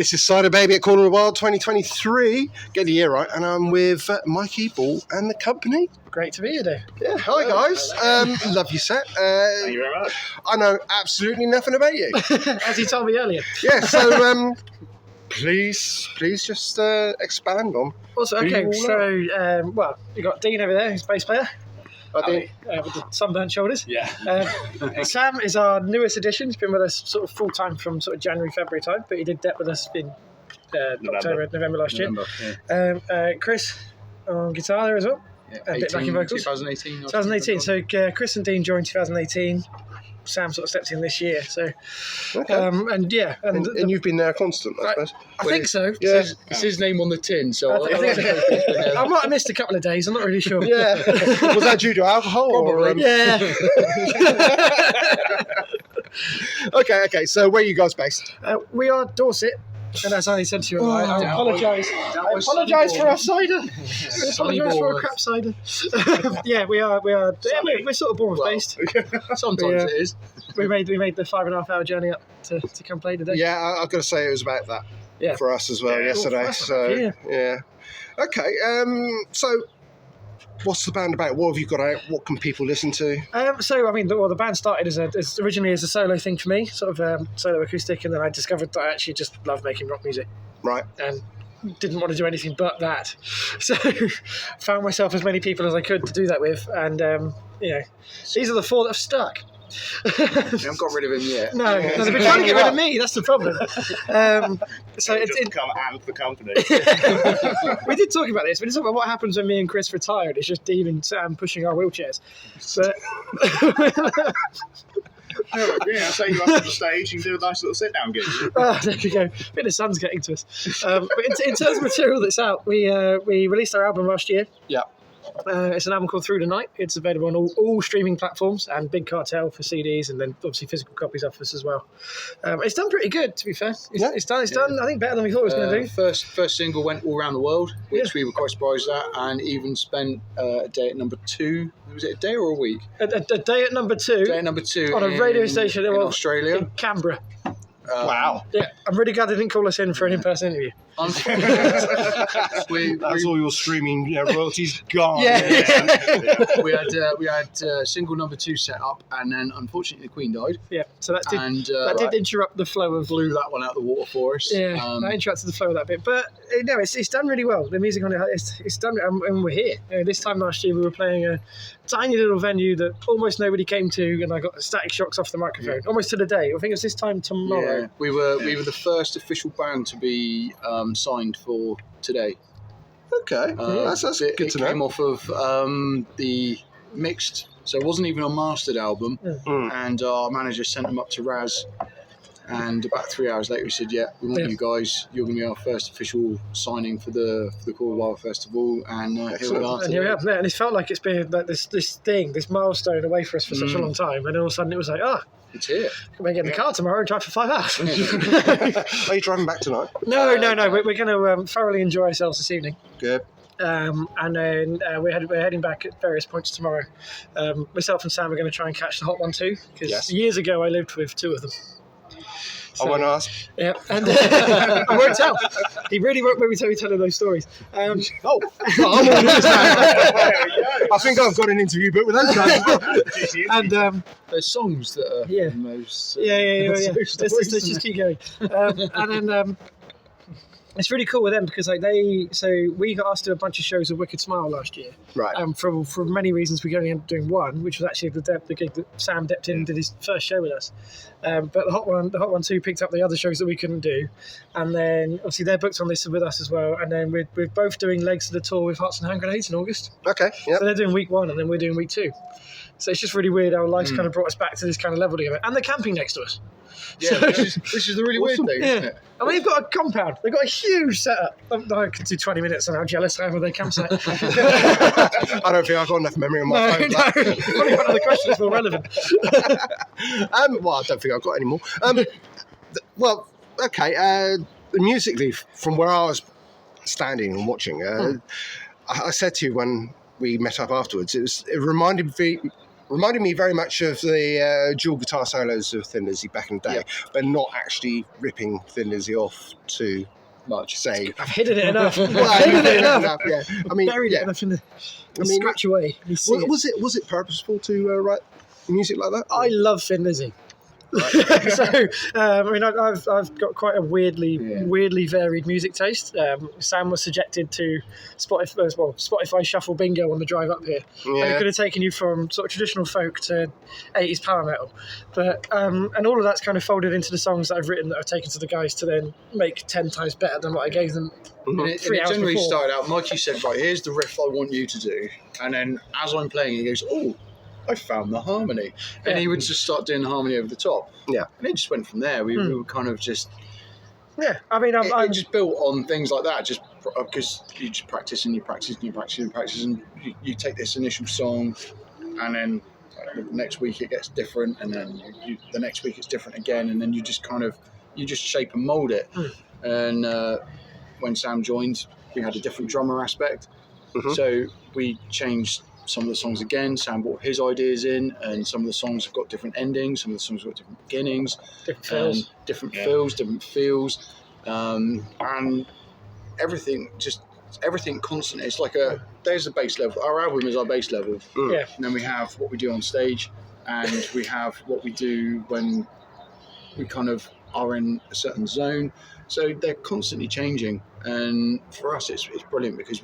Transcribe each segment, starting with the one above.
This is Cyderbaby at Corner of the Wild 2023. Get the year right, and I'm with Mikey Ball and the company. Great to be here, Dave. Yeah, hi guys. Love your set. Thank you very much. I know absolutely nothing about you. As you told me earlier. Yeah, so please just expand on. Also, who okay, you all so, well, you got Dean over there, who's bass player. I think. With the sunburnt shoulders. Yeah. Sam is our newest addition. He's been with us sort of full time from sort of January, February time, but he did dep with us in November last year. Chris on guitar there as well. Yeah, A bit backing vocals. 2018. So Chris and Dean joined 2018. Sam sort of stepped in this year. So, Okay. and you've been there constant, I suppose. I think so. Yeah. It's his name on the tin, so I think so. I might have missed a couple of days. I'm not really sure. Yeah. Was that due to alcohol? Probably. Yeah. Okay. So where are you guys based? We are Dorset. And as I said to you, I that apologise. I apologise for our cider. I apologise for our crap cider. Yeah, we are. We're sort of Bournemouth based. sometimes it is. We made the 5.5 hour journey up to come play today. Yeah, I've got to say it was about that for us as well yesterday. Well, So yeah. Okay. So what's the band about? What have you got out? What can people listen to? So, I mean, the band started as originally as a solo thing for me, sort of solo acoustic, and then I discovered that I actually just love making rock music. Right. And didn't want to do anything but that. So, found myself as many people as I could to do that with, and, these are the four that have stuck. You haven't got rid of him yet. No, they've been trying to get rid of me, that's the problem. So Just become amp the company. we did talk about this. We did talk about what happens when me and Chris retired. It's just Dean and Sam pushing our wheelchairs. But Yeah, so you up on the stage, you can do a nice little sit-down gig. there we go. I think the sun's getting to us. But in terms of material that's out, we released our album last year. Yeah. It's an album called Through the Night. It's available on all streaming platforms and Big Cartel for CDs, and then obviously physical copies of us as well. It's done pretty good, to be fair. It's done. I think better than we thought it was going to do. First single went all around the world, which we were quite surprised at, and even spent a day at number 2. Was it a day or a week? A day at number 2. Day at number 2 on a radio station in Australia. in Canberra. Wow. Yeah, I'm really glad they didn't call us in for an in-person interview. That's all your streaming royalties gone. Yeah. we had single number 2 set up, and then unfortunately the Queen died. Yeah, so that did interrupt the flow of. Blew that one out of the water for us. Yeah, that interrupted the flow of that bit, but no, it's done really well. The music on it, it's done, and we're here. This time last year we were playing a tiny little venue that almost nobody came to, and I got static shocks off the microphone almost to the day. I think it was this time tomorrow. Yeah, we were the first official band to be signed for today. Okay, that's good to know. It came off of the mixed, so it wasn't even a mastered album, and our manager sent them up to Raz, and about 3 hours later he said, yeah, we want you guys, you're going to be our first official signing for the Cool Wild Festival, and here we are. And here we are, and it felt like it's been like this milestone away for us for such a long time, and all of a sudden it was like, it's here. We're getting the car tomorrow and drive for 5 hours. Are you driving back tonight? No. We're going to thoroughly enjoy ourselves this evening. Good. And then we're heading back at various points tomorrow. Myself and Sam are going to try and catch the Hot One too, because years ago I lived with 2 of them. So, I won't ask. Yeah, and I won't tell. He really won't make me tell him those stories. I'm all ears now. I think I've got an interview booked with those guys. And there's songs that are in those. Let's just keep going. And then it's really cool with them because we got asked to do a bunch of shows at Wicked Smile last year. Right. For many reasons, we only ended up doing one, which was actually the gig that Sam dipped in and did his first show with us. But the Hot One 2 picked up the other shows that we couldn't do, and then obviously they're booked on this with us as well. And then we're both doing legs of the tour with Hearts and Hand Grenades in August. Okay. Yep. So they're doing week 1, and then we're doing week 2. So it's just really weird how life's kind of brought us back to this kind of level together. And they're camping next to us. Yeah, which is the really weird thing, isn't it? I mean, they've got a compound. They've got a huge setup. I could do 20 minutes on how jealous I am of their campsite. I don't think I've got enough memory on my phone. No. Probably one of the questions more relevant. Well, I don't think I've got any more. Musically, from where I was standing and watching, I said to you when we met up afterwards, it reminded reminded me very much of the dual guitar solos of Thin Lizzy back in the day, but not actually ripping Thin Lizzy off to much. say. I've hidden it enough. Well, I've hidden it enough. Yeah. I mean, Buried it yeah. enough in the I mean, scratch away. You see it. was it purposeful to write music like that? I love Thin Lizzy. So, I mean, I've got quite a weirdly varied music taste. Sam was subjected to Spotify Shuffle Bingo on the drive up here. And it could have taken you from sort of traditional folk to 80s power metal. But and all of that's kind of folded into the songs that I've written that I've taken to the guys to then make 10 times better than what I gave them. And it generally started out, Mikey said, right, here's the riff I want you to do. And then as I'm playing, he goes, oh, I found the harmony. And he would just start doing the harmony over the top. Yeah. And it just went from there. We were kind of just... Yeah, I mean, I'm just built on things like that, just because you just practice and you practice and you practice and you practice, and you take this initial song, and then the next week it gets different, and then the next week it's different again, and then you just shape and mould it. And when Sam joined, we had a different drummer aspect, so we changed some of the songs again. Sam brought his ideas in, and some of the songs have got different endings, some of the songs have got different beginnings, different feels, and everything constant. It's like there's the bass level. Our album is our bass level. Yeah. And then we have what we do on stage, and we have what we do when we kind of are in a certain zone. So they're constantly changing, and for us it's brilliant because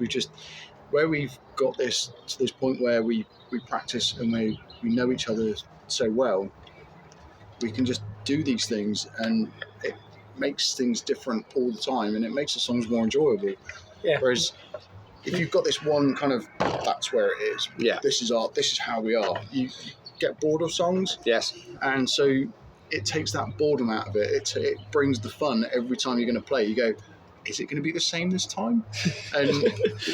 where we've got this to this point where we practice and we know each other so well, we can just do these things, and it makes things different all the time, and it makes the songs more enjoyable. Yeah. Whereas if you've got this one kind of, that's where it is. Yeah. This is how we are. You get bored of songs. Yes. And so it takes that boredom out of it. It brings the fun every time you're going to play. You go, is it going to be the same this time? And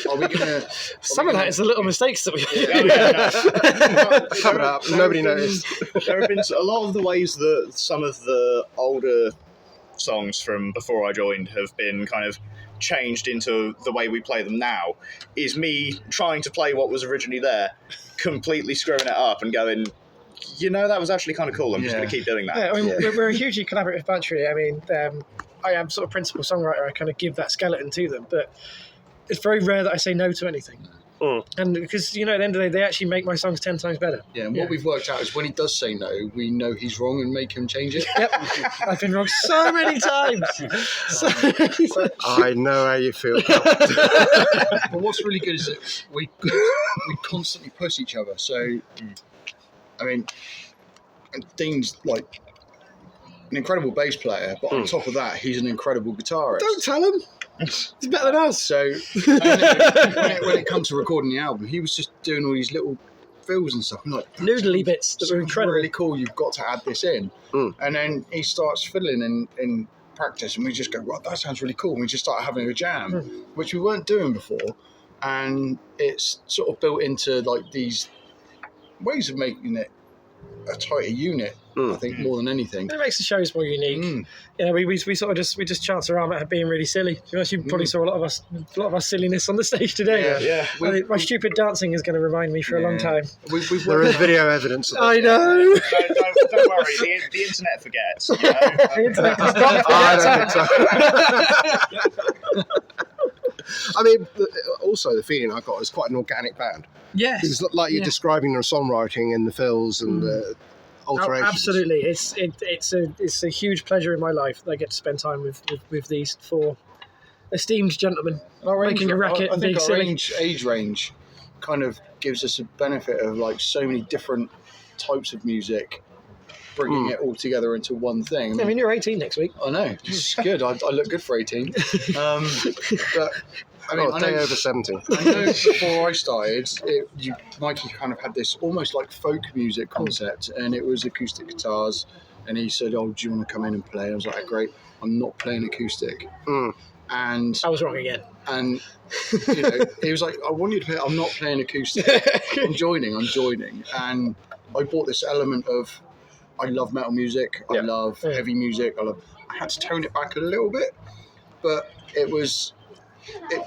are we going to... Some of that is the little mistakes that we Cover it up. Nobody noticed. There have been a lot of the ways that some of the older songs from before I joined have been kind of changed into the way we play them now, is me trying to play what was originally there, completely screwing it up and going, that was actually kind of cool. I'm just going to keep doing that. Yeah, I mean, we're a hugely collaborative bunch, really. I mean, I am sort of principal songwriter. I kind of give that skeleton to them, but it's very rare that I say no to anything. And because, at the end of the day, they actually make my songs 10 times better. Yeah, and what we've worked out is when he does say no, we know he's wrong and make him change it. Yep. I've been wrong so many times. I know how you feel. But what's really good is that we constantly push each other. So, I mean, and Dean's like an incredible bass player, but on top of that, he's an incredible guitarist. Don't tell him. He's better than us. So when it comes to recording the album, he was just doing all these little fills and stuff. I'm like, noodly bits that were incredible. Really cool. You've got to add this in. And then he starts fiddling in practice, and we just go, well, that sounds really cool. And we just start having a jam, which we weren't doing before. And it's sort of built into like these ways of making it a tighter unit. I think more than anything, it makes the shows more unique. We sort of just chance our arm at being really silly. You probably saw a lot of our silliness on the stage today. Yeah. I think my stupid dancing is going to remind me for a long time. There is video evidence of that. I know. Don't worry, the internet forgets. The internet does not I don't think so. I mean, also the feeling I got is quite an organic band. Yes. It's like you're describing the songwriting and the fills and the alterations. Absolutely. It's a huge pleasure in my life that I get to spend time with these four esteemed gentlemen making a racket and being silly. Age range kind of gives us a benefit of like so many different types of music, bringing it all together into one thing. I mean, you're 18 next week. I know. It's good. I look good for 18. But I mean, I know over 70. I know before I started, Mikey kind of had this almost like folk music concept, and it was acoustic guitars. And he said, "Oh, do you want to come in and play?" I was like, "Great." I'm not playing acoustic. And I was wrong again. And he was like, "I want you to play." I'm not playing acoustic. I'm joining. And I brought this element of, I love metal music. I love heavy music. I had to tone it back a little bit, but it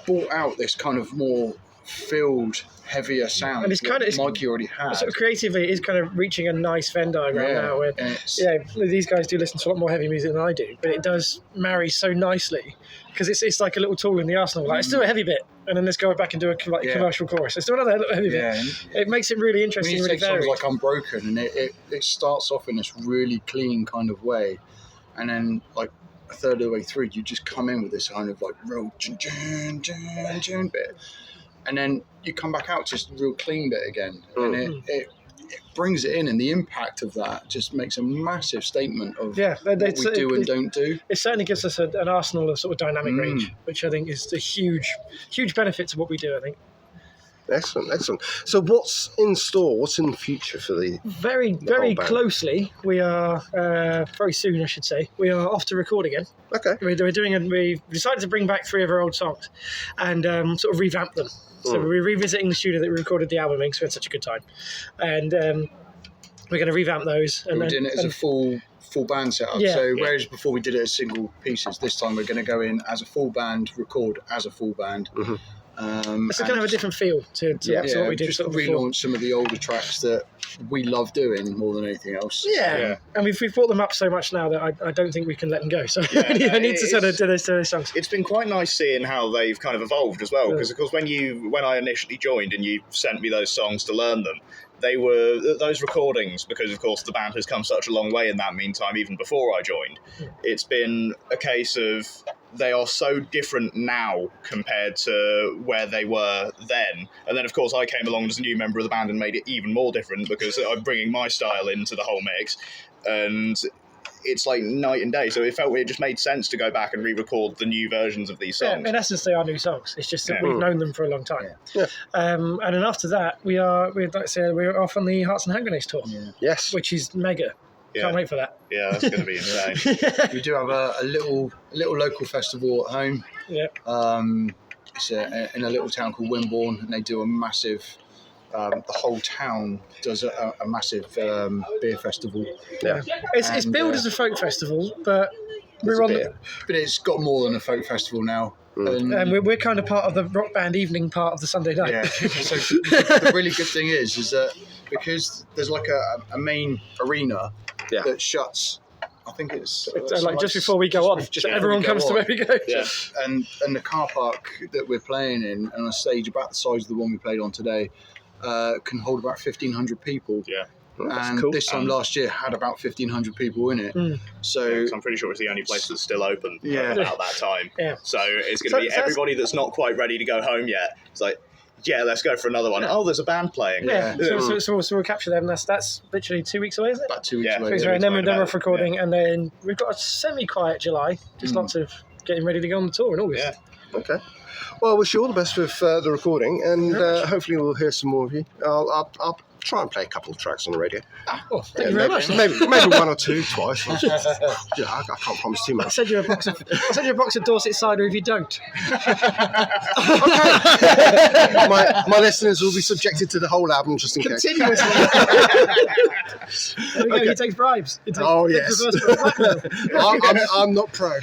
brought out this kind of more filled, heavier sound. And it's kind of Mikey already had. Sort of creatively, it is kind of reaching a nice Venn diagram now. Where these guys do listen to a lot more heavy music than I do, but it does marry so nicely because it's like a little tool in the arsenal. Like let's do a heavy bit, and then let's go back and do a commercial chorus. Let's do another little heavy bit. It makes it really interesting. When you really take songs varied. like Unbroken, and it starts off in this really clean kind of way, and then like a third of the way through, you just come in with this kind of like real jun bit, and then you come back out just real clean bit again, and it brings it in, and the impact of that just makes a massive statement of what we do and don't do. It certainly gives us an arsenal of sort of dynamic range, which I think is a huge benefit to what we do, I think. Excellent. So what's in store? What's in the future for the very closely? We are very soon, I should say. We are off to record again. Okay. We've decided to bring back 3 of our old songs and sort of revamp them. So we're revisiting the studio that we recorded the album in because we had such a good time, and we're going to revamp those. And we're doing it as a full band setup. Whereas before we did it as single pieces, this time we're going to go in as a full band, record as a full band. It's kind of a different feel to what we did. Just sort of relaunch some of the older tracks that we love doing more than anything else. And we've brought them up so much now that I don't think we can let them go. So I need to sort of do those songs. It's been quite nice seeing how they've kind of evolved as well, because of course when I initially joined and you sent me those songs to learn them, they were those recordings, because of course the band has come such a long way in that meantime, even before I joined. It's been a case of they are so different now compared to where they were then. And then, of course, I came along as a new member of the band and made it even more different because I'm bringing my style into the whole mix. And it's like night and day. So it just made sense to go back and re-record the new versions of these songs. Yeah, in essence, they are new songs. It's just that we've known them for a long time. And then after that, we're off on the Hearts and Hand Grenades tour. Yes. Which is mega. Can't wait for that. Yeah, that's going to be insane. We do have a little local festival at home. It's in a little town called Wimborne, and they do a massive. The whole town does a massive beer festival. It's billed as a folk festival, but but it's got more than a folk festival now. And we're kind of part of the rock band evening part of the Sunday night. So the really good thing is that because there's like a main arena that shuts. I think it's like just before we go on, so everyone comes to where we go. And the car park that we're playing in, and a stage about the size of the one we played on today, can hold about 1,500 people. And cool. This time last year had about 1,500 people in it. So I'm pretty sure it's the only place that's still open about that time. So it's going to be everybody that's not quite ready to go home yet. It's like, let's go for another one. Oh, there's a band playing. So we'll capture them. That's literally 2 weeks away, is it? About 2 weeks away. And then we're off recording, and then we've got a semi-quiet July. Just lots of getting ready to go on the tour in August. Okay. Well, I wish you all the best with the recording, and hopefully we'll hear some more of you. I'll try and play a couple of tracks on the radio. Thank you very much. Maybe 1 or 2, twice. I can't promise too much. I'll send you a box of Dorset cider if you don't. my listeners will be subjected to the whole album just in case. Continuously. There we go. He takes bribes. I'm not pro.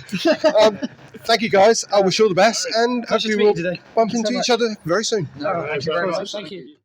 Thank you, guys. I wish you all the best, and hopefully we'll bump into each other very soon. Thank you very much. Thank you.